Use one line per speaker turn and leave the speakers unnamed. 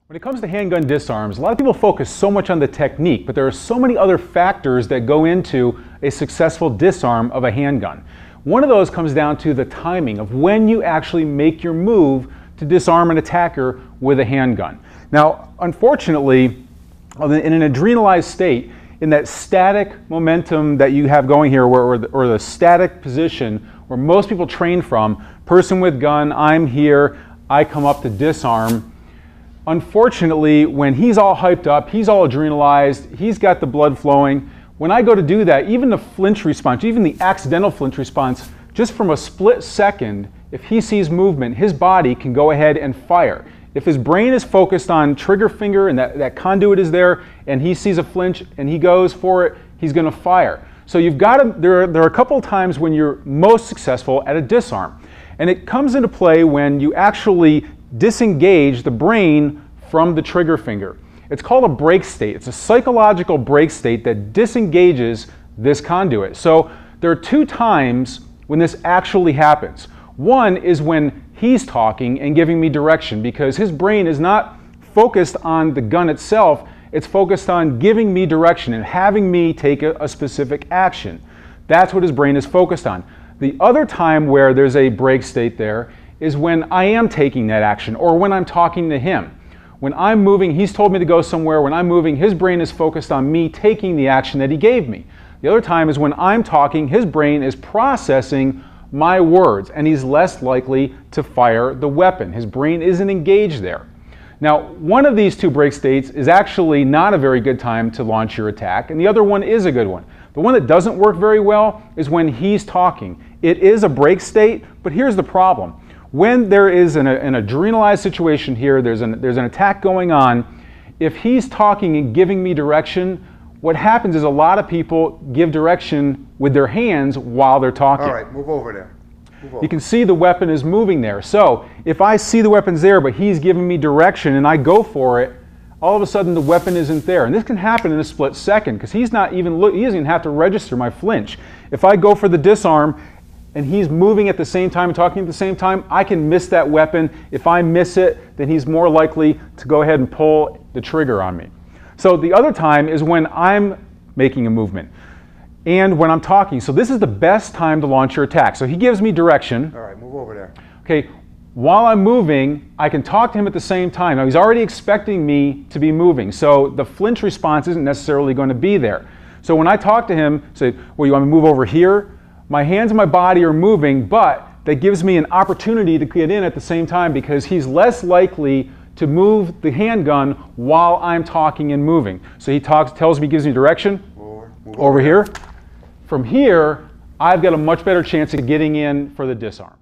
When it comes to handgun disarms, a lot of people focus so much on the technique, but there are so many other factors that go into a successful disarm of a handgun. One of those comes down to the timing of when you actually make your move to disarm an attacker with a handgun. Now, unfortunately, in an adrenalized state, in that static momentum that you have going here, or the static position where most people train from, person with gun, I'm here, I come up to disarm. Unfortunately, when he's all hyped up, he's all adrenalized, he's got the blood flowing, when I go to do that, even the flinch response, even the accidental flinch response, just from a split second, if he sees movement, his body can go ahead and fire. If his brain is focused on trigger finger and that conduit is there, and he sees a flinch and he goes for it, he's going to fire. So you've got to, there are a couple of times when you're most successful at a disarm. And it comes into play when you actually disengage the brain from the trigger finger. It's called a break state. It's a psychological break state that disengages this conduit. So there are two times when this actually happens. One is when he's talking and giving me direction, because his brain is not focused on the gun itself, it's focused on giving me direction and having me take a specific action. That's what his brain is focused on. The other time where there's a break state there is when I am taking that action, or when I'm talking to him. When I'm moving, he's told me to go somewhere. When I'm moving, his brain is focused on me taking the action that he gave me. The other time is when I'm talking, his brain is processing my words, and he's less likely to fire the weapon. His brain isn't engaged there. Now, one of these two break states is actually not a very good time to launch your attack, and the other one is a good one. The one that doesn't work very well is when he's talking. It is a break state, but here's the problem. When there is an adrenalized situation here, there's an attack going on, if he's talking and giving me direction, what happens is a lot of people give direction with their hands while they're talking.
All right, move over there. Move over.
You can see the weapon is moving there. So if I see the weapon's there, but he's giving me direction and I go for it, all of a sudden the weapon isn't there. And this can happen in a split second, because he doesn't even have to register my flinch. If I go for the disarm and he's moving at the same time and talking at the same time, I can miss that weapon. If I miss it, then he's more likely to go ahead and pull the trigger on me. So the other time is when I'm making a movement and when I'm talking. So this is the best time to launch your attack. So he gives me direction.
All right, move over there.
Okay, while I'm moving, I can talk to him at the same time. Now he's already expecting me to be moving, so the flinch response isn't necessarily going to be there. So when I talk to him, say, well, you want me to move over here? My hands and my body are moving, but that gives me an opportunity to get in at the same time, because he's less likely to move the handgun while I'm talking and moving. So he tells me, gives me direction. Over here. From here, I've got a much better chance of getting in for the disarm.